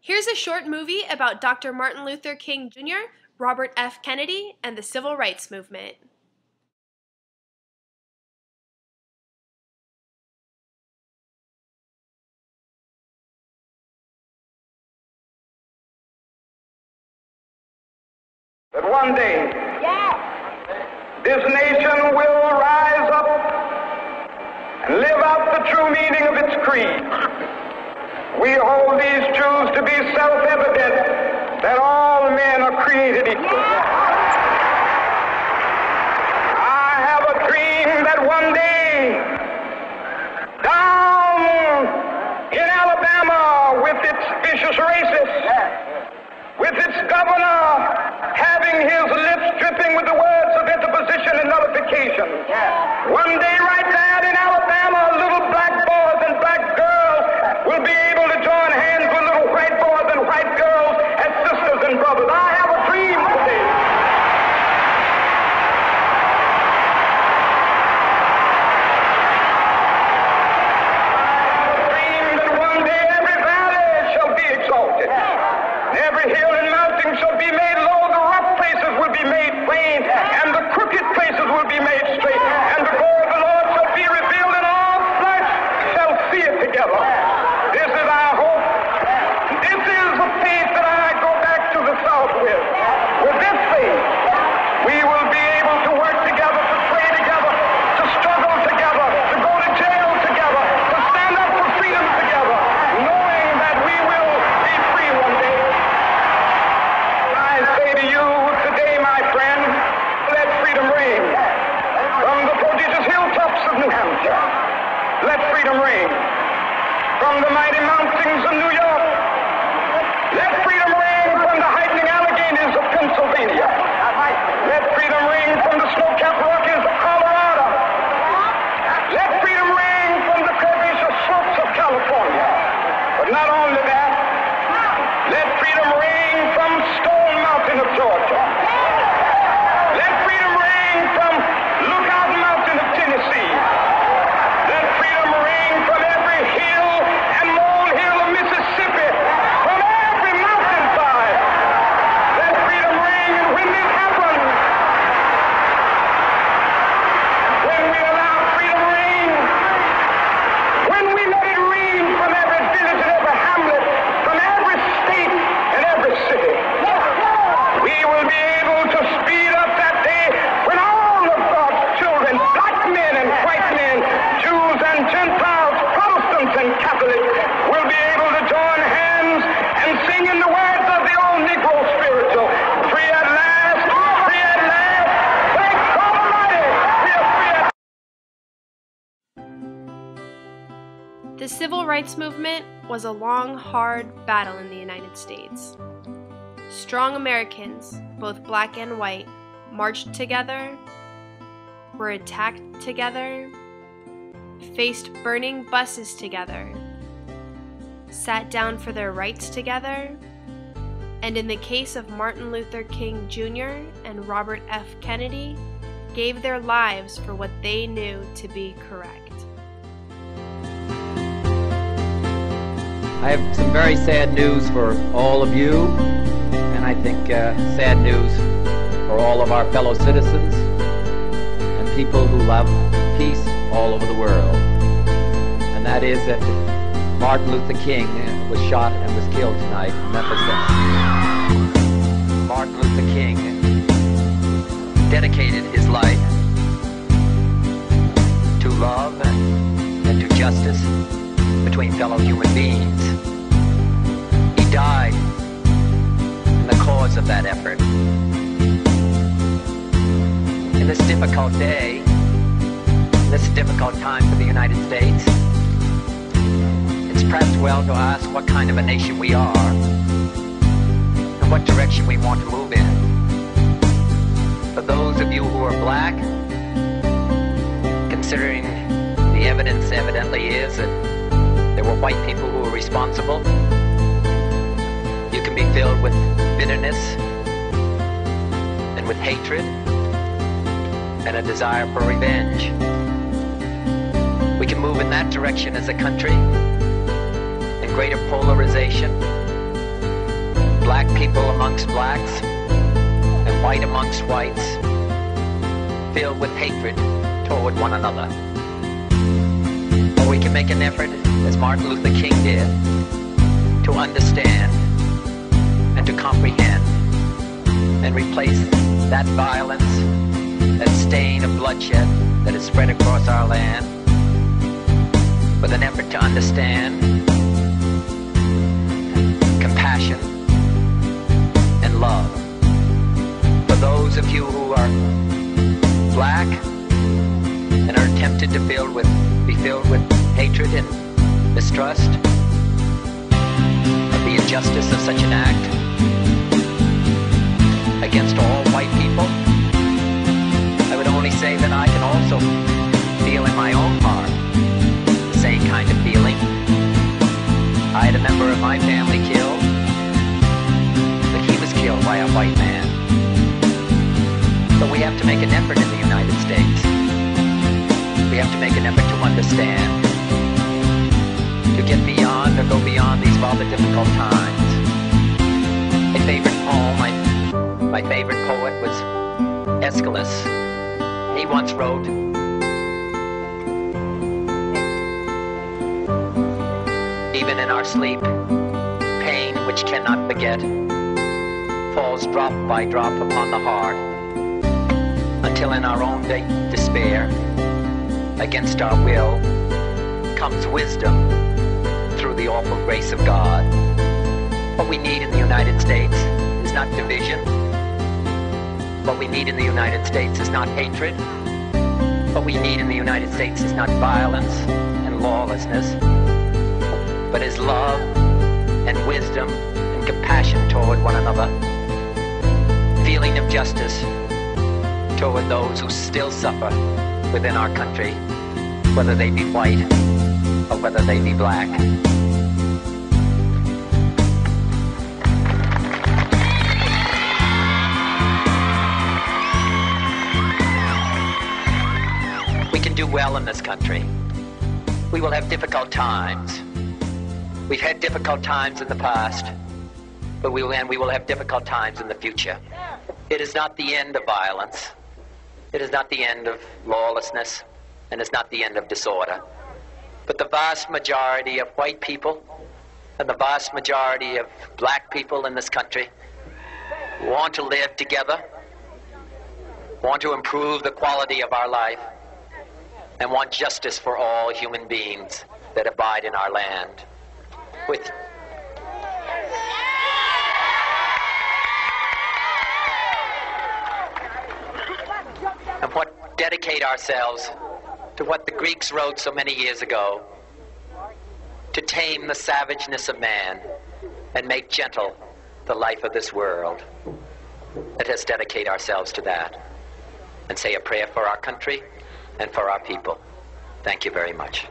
Here's a short movie about Dr. Martin Luther King Jr., Robert F. Kennedy, and the Civil Rights Movement. That one day, this nation will rise up and live out the true meaning of its creed. We hold these truths to be self-evident, that all men are created equal. I have a dream that one day, down in Alabama, with its vicious racists, with its governor having his lips dripping with the words of interposition and nullification. One day right there in Alabama, little black boys and black girls will be able to join hands with little white boys and white girls as sisters and brothers. I have a dream today. I have a dream that one day every valley shall be exalted. Every hill and mountain shall be made low, the rough places will be made plain, and the crooked places will be made straight, and the glory of the Lord shall be revealed, and all flesh shall see it together. This is our hope. This is the faith that I go back to the South with. With this faith, we will be able to work together, to pray together, to struggle together, to go to jail together, to stand up for freedom together, knowing that we will be free one day. I say to you today, my friend, let freedom reign. From the prodigious hilltops of New Hampshire, let freedom reign. From the mighty mountains of New York, let freedom reign. From the heightening Alleghenies of Pennsylvania, let freedom reign. From the snow-capped Rockies of Colorado, let freedom reign. From the curvaceous slopes of California. But not only that, let freedom reign from Stone Mountain of Georgia. Let freedom reign from Lookout Mountain of Tennessee. Let freedom reign from every hill and molehill of Mississippi, from every mountainside. Let freedom reign. And when this happens, when we allow freedom reign, when we let it reign from every village and every hamlet, from every state and every city, we will be able to speed up that day when all of God's children, black men and white men, Jews and Gentiles, Protestants and Catholics, will be able to join hands and sing in the words of the old Negro spiritual, free at last, free at last, thank God Almighty, we are free at last. The Civil Rights Movement was a long, hard battle in the United States. Strong Americans, both black and white, marched together, were attacked together, faced burning buses together, sat down for their rights together, and in the case of Martin Luther King Jr. and Robert F. Kennedy, gave their lives for what they knew to be correct. I have some very sad news for all of you, and I think sad news for all of our fellow citizens and people who love peace all over the world. And that is that Martin Luther King was shot and was killed tonight in Memphis. Martin Luther King dedicated his life to love and to justice between fellow human beings. He died in the cause of that effort. In this difficult day, in this difficult time for the United States, it's perhaps well to ask what kind of a nation we are and what direction we want to move in. For those of you who are black, considering the evidence evidently is that there were white people who were responsible, you can be filled with bitterness and with hatred and a desire for revenge. We can move in that direction as a country, in greater polarization, black people amongst blacks and white amongst whites, filled with hatred toward one another. Or we can make an effort, as Martin Luther King did, to understand and to comprehend and replace that violence, that stain of bloodshed that is spread across our land with an effort to understand compassion and love. For those of you who are black and are tempted to be filled with hatred and mistrust of the injustice of such an act against all white people, I would only say that I can also feel in my own heart the same kind of feeling. I had a member of my family killed, but he was killed by a white man. But we have to make an effort in the United States. We have to make an effort to understand, to get beyond or go beyond these rather difficult times. My favorite poem, my favorite poet was Aeschylus. He once wrote, "Even in our sleep, pain which cannot forget falls drop by drop upon the heart, until in our own despair, against our will, comes wisdom through the awful grace of God." What we need in the United States is not division. What we need in the United States is not hatred. What we need in the United States is not violence and lawlessness, but is love and wisdom and compassion toward one another, feeling of justice toward those who still suffer within our country, whether they be white or whether they be black. We can do well in this country. We will have difficult times. We've had difficult times in the past, but we will have difficult times in the future. It is not the end of violence. It is not the end of lawlessness, and it's not the end of disorder. But the vast majority of white people and the vast majority of black people in this country want to live together, want to improve the quality of our life, and want justice for all human beings that abide in our land. And what dedicate ourselves to what the Greeks wrote so many years ago, to tame the savageness of man and make gentle the life of this world. Let us dedicate ourselves to that and say a prayer for our country and for our people. Thank you very much.